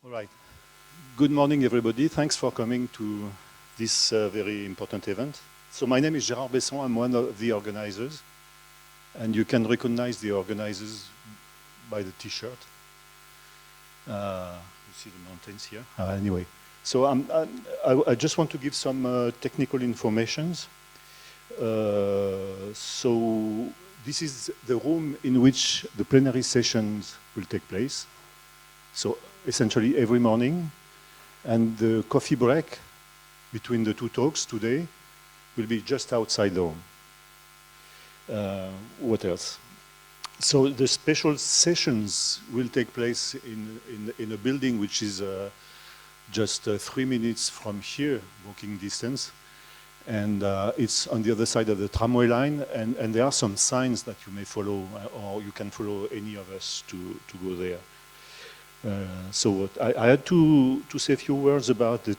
All right. Good morning, everybody. Thanks for coming to this very important event. So my name is Gérard Besson. I'm one of the organizers. And you can recognize the organizers by the T-shirt. You see the mountains here. Anyway, so I just want to give some technical informations. So this is the room in which the plenary sessions will take place. So essentially every morning. And the coffee break between the two talks today will be just outside the room. What else? So the special sessions will take place in a building which is just 3 minutes from here, walking distance. And it's on the other side of the tramway line. And there are some signs that you may follow, or you can follow any of us to go there. So I had to say a few words about the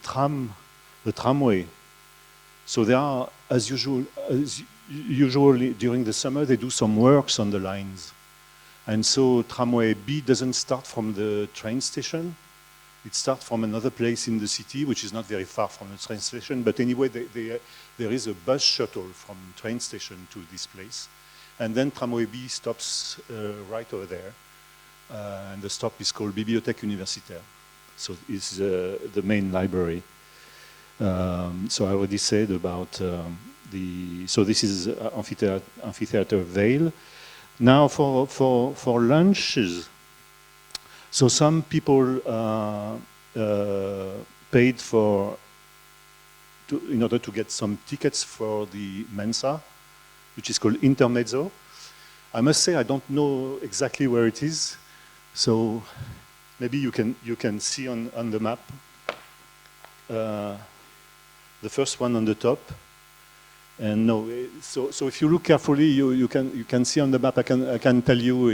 tramway. So there are, as usually during the summer, they do some works on the lines. And so tramway B doesn't start from the train station. It starts from another place in the city, which is not very far from the train station. But anyway, there is a bus shuttle from train station to this place. And then tramway B stops right over there. And the stop is called Bibliothèque Universitaire. So it's the main library. So I already said about so this is Amphitheater Vale. Now for lunches, so some people paid in order to get some tickets for the Mensa, which is called Intermezzo. I must say I don't know exactly where it is. So maybe you can see on the map the first one on the top. And no, so if you look carefully, you can see on the map. I can tell you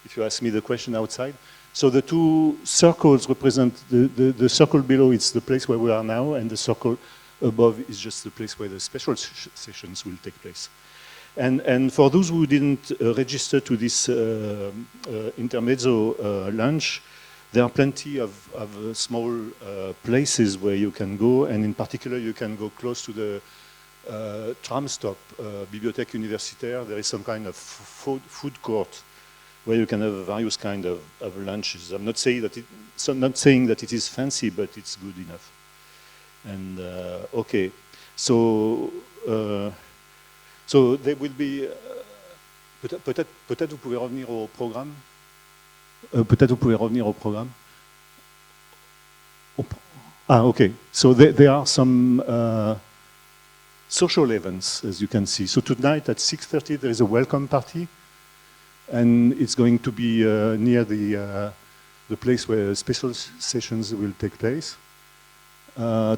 if you ask me the question outside. So the two circles represent the circle below. It's the place where we are now, and the circle above is just the place where the special sessions will take place. And for those who didn't register to this intermezzo lunch, there are plenty of small places where you can go, and in particular you can go close to the tram stop, Bibliothèque Universitaire. There is some kind of food court where you can have various kind of lunches. I'm not saying that it is fancy, but it's good enough. And okay, so there will be. Peut-être vous pouvez revenir au programme. Peut-être vous pouvez revenir au programme. Okay. So there are some social events, as you can see. So tonight at 6:30 there is a welcome party, and it's going to be near the place where special sessions will take place.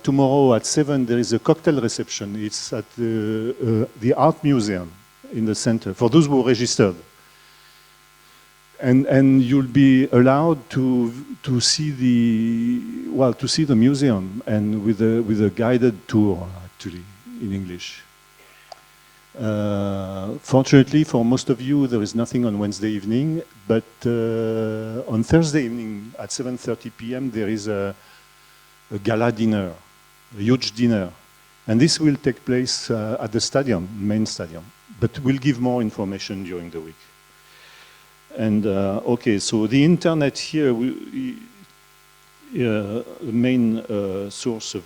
Tomorrow at 7 there is a cocktail reception. It's at the Art Museum in the center for those who registered. And you'll be allowed to see the museum, and with a guided tour, actually, in English. Fortunately for most of you, there is nothing on Wednesday evening, but on Thursday evening at 7:30 p.m. there is a gala dinner, a huge dinner. And this will take place at the stadium, main stadium. But we'll give more information during the week. And okay, so the internet here, the main source of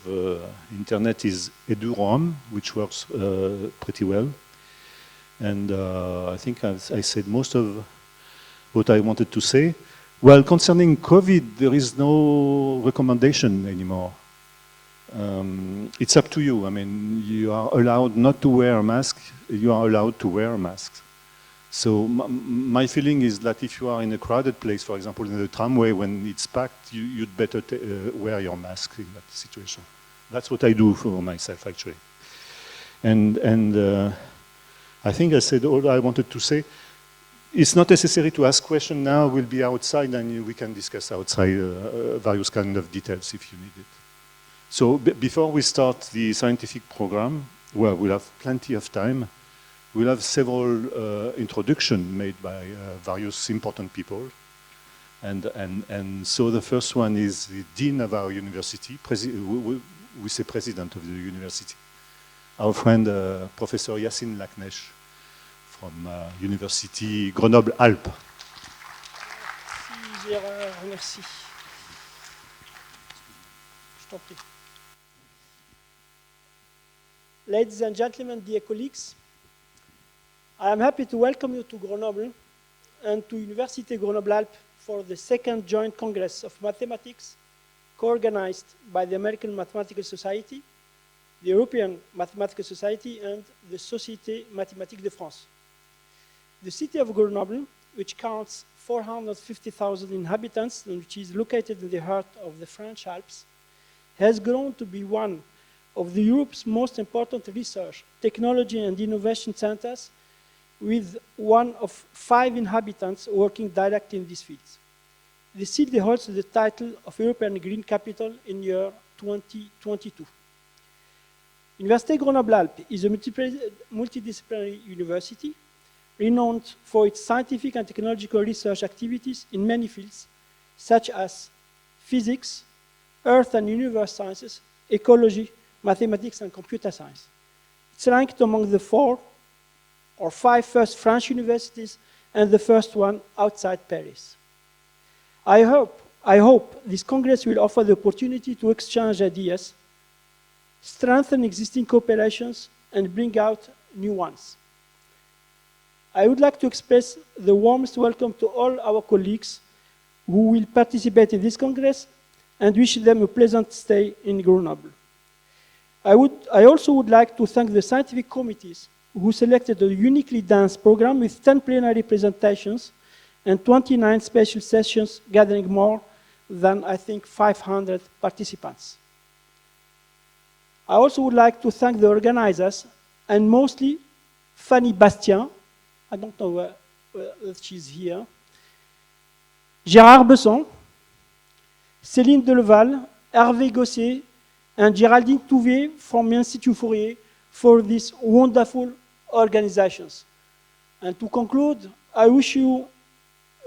internet is EduROM, which works pretty well. And I think I said most of what I wanted to say. Well, concerning COVID, there is no recommendation anymore. It's up to you. I mean, you are allowed not to wear a mask. You are allowed to wear a mask. So my feeling is that if you are in a crowded place, for example, in the tramway, when it's packed, you'd better wear your mask in that situation. That's what I do for myself, actually. And I think I said all I wanted to say. It's not necessary to ask questions now. We'll be outside, and we can discuss outside various kind of details if you need it. So before we start the scientific program, well, we'll have plenty of time. We'll have several introductions made by various important people. And so the first one is the dean of our university, we say president of the university, our friend Professor Yacine Lacnèche from University Grenoble-Alpes. Merci Gérard, merci. Je t'en prie. Ladies and gentlemen, dear colleagues, I am happy to welcome you to Grenoble and to Université Grenoble-Alpes for the second joint Congress of Mathematics co-organized by the American Mathematical Society, the European Mathematical Society, and the Société Mathématique de France. The city of Grenoble, which counts 450,000 inhabitants and which is located in the heart of the French Alps, has grown to be one of Europe's most important research, technology, and innovation centers, with one of 5 inhabitants working directly in these fields. The city holds the title of European Green Capital in year 2022. Université Grenoble-Alpes is a multidisciplinary university renowned for its scientific and technological research activities in many fields, such as physics, earth and universe sciences, ecology, mathematics, and computer science. It's ranked among the 4 or 5 first French universities and the first one outside Paris. I hope this Congress will offer the opportunity to exchange ideas, strengthen existing cooperations, and bring out new ones. I would like to express the warmest welcome to all our colleagues who will participate in this Congress and wish them a pleasant stay in Grenoble. I also would like to thank the scientific committees who selected a uniquely dense program with 10 plenary presentations and 29 special sessions gathering more than, I think, 500 participants. I also would like to thank the organizers, and mostly Fanny Bastien, I don't know whether she's here, Gérard Besson, Céline Deleval, Hervé Gossier, and Géraldine Touvier from Institut Fourier for these wonderful organizations. And to conclude, I wish you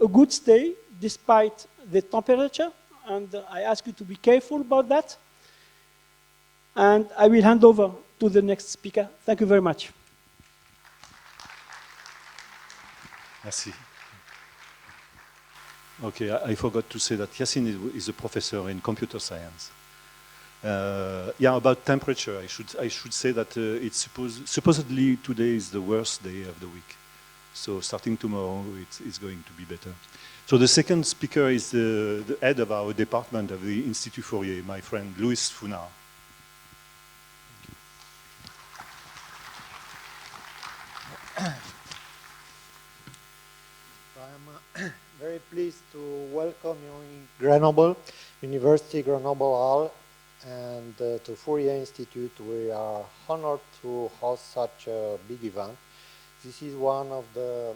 a good stay despite the temperature, and I ask you to be careful about that. And I will hand over to the next speaker. Thank you very much. Merci. Okay, I forgot to say that Yacine is a professor in computer science. Yeah, about temperature, I should say that it's supposedly today is the worst day of the week. So starting tomorrow, it's going to be better. So the second speaker is the head of our department of the Institut Fourier, my friend Louis Founard. I'm very pleased to welcome you in Grenoble, University Grenoble-Alpes, and to Fourier Institute. We are honored to host such a big event. This is one of the,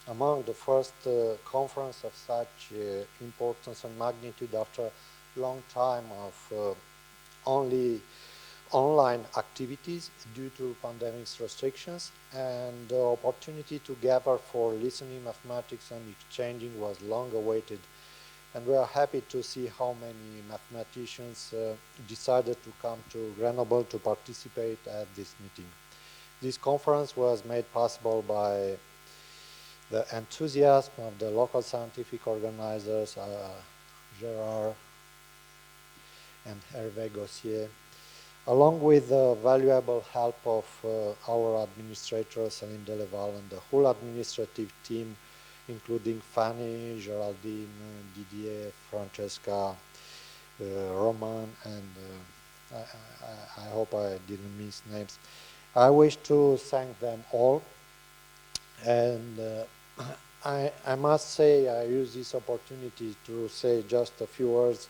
among the first conference of such importance and magnitude after a long time of only online activities due to pandemic restrictions, and the opportunity to gather for listening mathematics and exchanging was long awaited. And we are happy to see how many mathematicians decided to come to Grenoble to participate at this meeting. This conference was made possible by the enthusiasm of the local scientific organizers, Gérard and Hervé Gossier, along with the valuable help of our administrator, Céline Deleval, and the whole administrative team, including Fanny, Geraldine, Didier, Francesca, Roman, and I hope I didn't miss names. I wish to thank them all, and I must say I use this opportunity to say just a few words,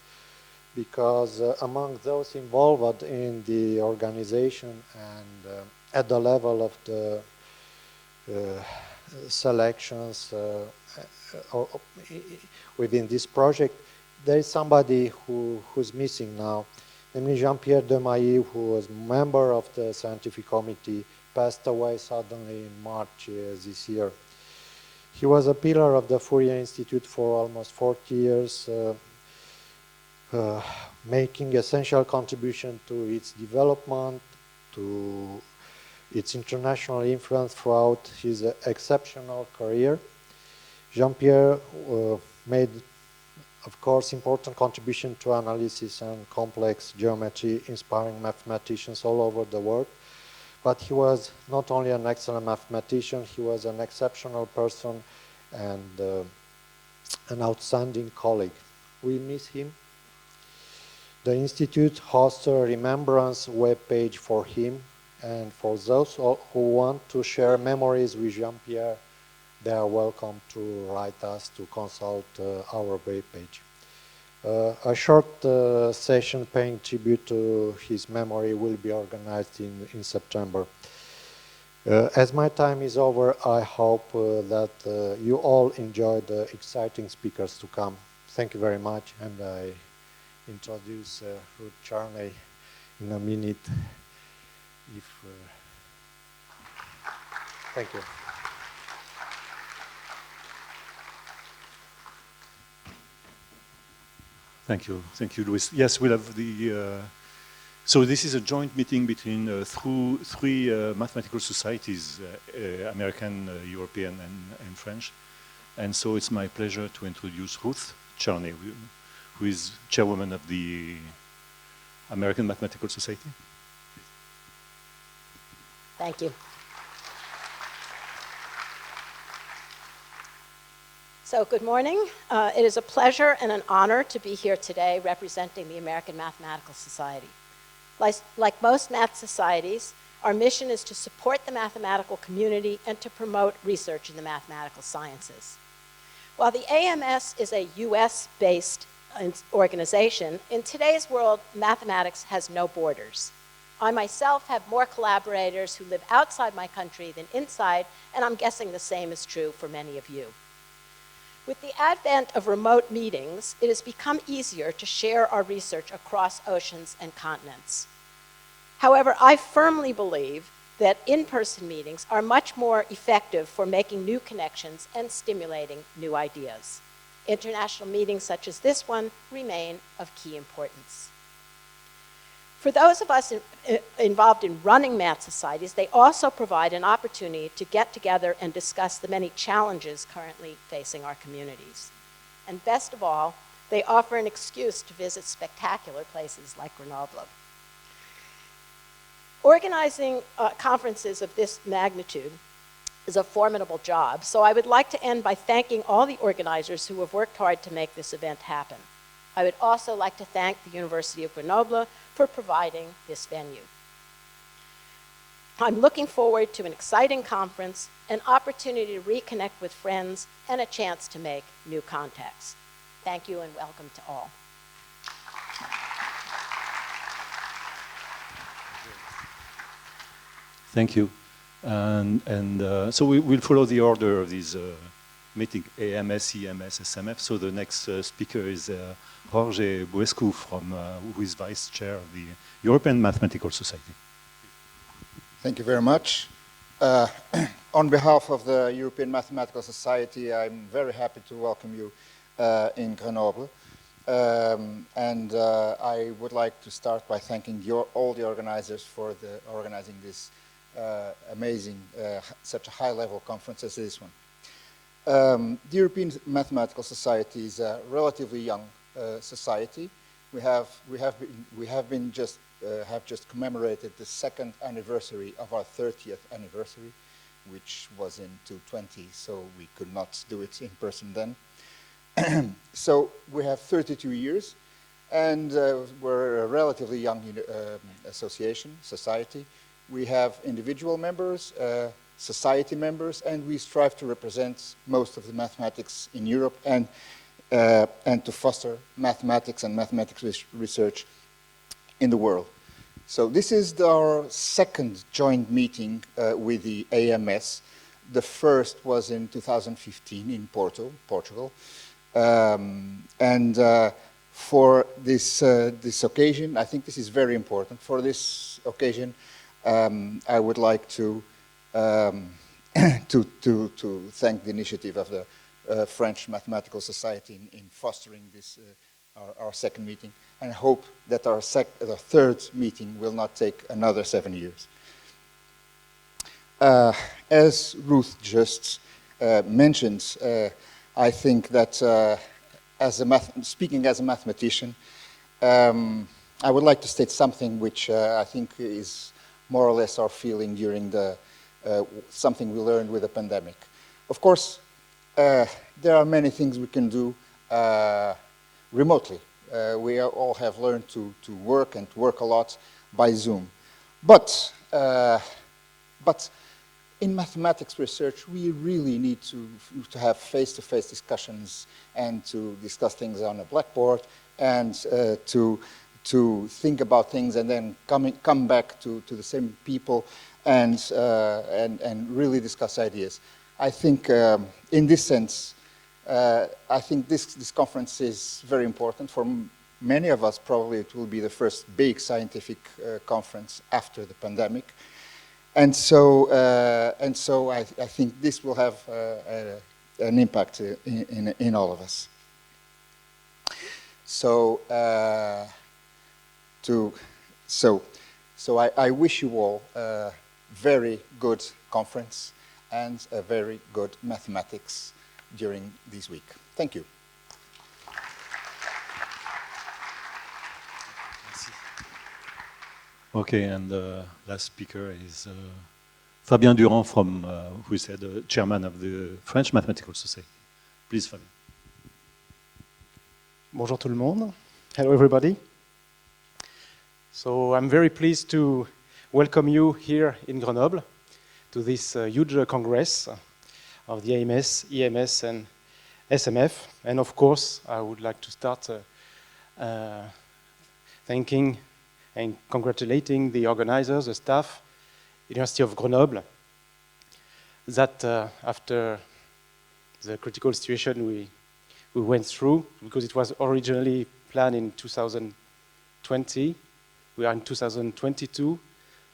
because among those involved in the organization and at the level of the selections within this project, there is somebody who's missing now, namely JeanPierre de Mayo, who was member of the scientific committee, passed away suddenly in March this year. He was a pillar of the Fourier Institute for almost 40 years, making essential contribution to its development, to its international influence throughout his exceptional career. JeanPierre made, of course, important contribution to analysis and complex geometry, inspiring mathematicians all over the world. But he was not only an excellent mathematician, he was an exceptional person and an outstanding colleague. We miss him. The Institute hosts a remembrance webpage for him, and for those who want to share memories with JeanPierre, they are welcome to write us to consult our webpage. A short session paying tribute to his memory will be organized in September. As my time is over, I hope that you all enjoy the exciting speakers to come. Thank you very much, and I introduce Ruth Charney in a minute. Thank you. Thank you, Louis. Yes, we'll have the. So this is a joint meeting between three mathematical societies, American, European, and French. And so it's my pleasure to introduce Ruth Charney, who is chairwoman of the American Mathematical Society. Thank you. So good morning. It is a pleasure and an honor to be here today representing the American Mathematical Society. Like most math societies, our mission is to support the mathematical community and to promote research in the mathematical sciences. While the AMS is a US-based organization, in today's world, mathematics has no borders. I myself have more collaborators who live outside my country than inside, and I'm guessing the same is true for many of you. With the advent of remote meetings, it has become easier to share our research across oceans and continents. However, I firmly believe that in-person meetings are much more effective for making new connections and stimulating new ideas. International meetings such as this one remain of key importance. For those of us involved in running math societies, they also provide an opportunity to get together and discuss the many challenges currently facing our communities. And best of all, they offer an excuse to visit spectacular places like Grenoble. Organizing conferences of this magnitude is a formidable job, so I would like to end by thanking all the organizers who have worked hard to make this event happen. I would also like to thank the University of Grenoble for providing this venue. I'm looking forward to an exciting conference, an opportunity to reconnect with friends, and a chance to make new contacts. Thank you and welcome to all. Thank you. So we'll follow the order of this meeting, AMS, EMS, SMF. So the next speaker is Jorge Buescu, who is Vice Chair of the European Mathematical Society. Thank you very much. On behalf of the European Mathematical Society, I'm very happy to welcome you in Grenoble. I would like to start by thanking all the organizers for organizing this amazing, such a high-level conference as this one. The European Mathematical Society is a relatively young society. We have just commemorated the second anniversary of our 30th anniversary, which was in 2020, so we could not do it in person then. So we have 32 years, and we're a relatively young society. We have individual members, society members, and we strive to represent most of the mathematics in Europe and to foster mathematics and mathematics research in the world. So this is our second joint meeting with the AMS. The first was in 2015 in Portugal. For this occasion, I think this is very important. For this occasion, I would like to to thank the initiative of the French Mathematical Society in fostering this, our second meeting, and I hope that our third meeting will not take another 7 years. As Ruth just mentioned, I think that speaking as a mathematician, I would like to state something which I think is more or less our feeling during the something we learned with the pandemic. Of course, there are many things we can do remotely. We all have learned to work and to work a lot by Zoom. But in mathematics research, we really need to have face-to-face discussions and to discuss things on a blackboard and to think about things and then come back to the same people and really discuss ideas. I think in this sense, I think this conference is very important. For many of us, probably it will be the first big scientific conference after the pandemic. And so I think this will have an impact in all of us. So I wish you all a very good conference and a very good mathematics during this week. Thank you. Okay, and the last speaker is Fabien Durand, who is the chairman of the French Mathematical Society. Please, Fabien. Bonjour tout le monde. Hello, everybody. So I'm very pleased to welcome you here in Grenoble to this huge congress of the AMS, EMS, and SMF. And of course, I would like to start thanking and congratulating the organizers, the staff, University of Grenoble, that after the critical situation we went through, because it was originally planned in 2020, we are in 2022,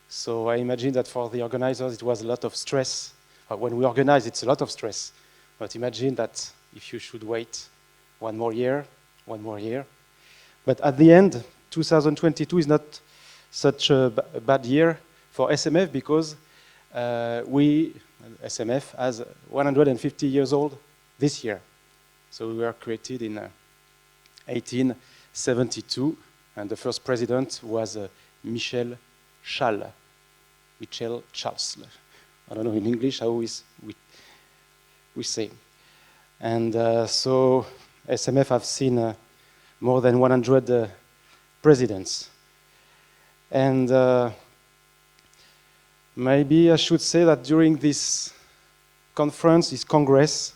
so I imagine that for the organizers it was a lot of stress. When we organize, it's a lot of stress, but imagine that if you should wait one more year. But at the end, 2022 is not such a bad year for SMF because SMF has 150 years old this year. So we were created in 1872, and the first president was Michel Charles. I don't know in English how we say. And so SMF have seen more than 100 presidents. And maybe I should say that during this conference, this congress,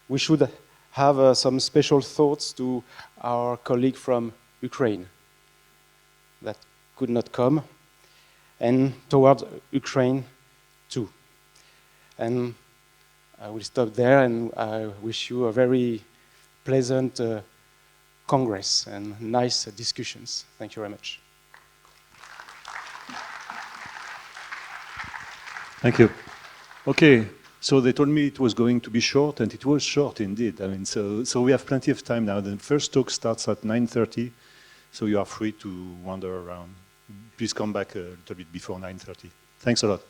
we should have some special thoughts to our colleague from Ukraine that could not come, and towards Ukraine too. And I will stop there, and I wish you a very pleasant congress and nice discussions. Thank you very much. Thank you. Okay, so they told me it was going to be short, and it was short indeed. I mean, so we have plenty of time now. The first talk starts at 9:30, so you are free to wander around. Please come back a little bit before 9:30. Thanks a lot.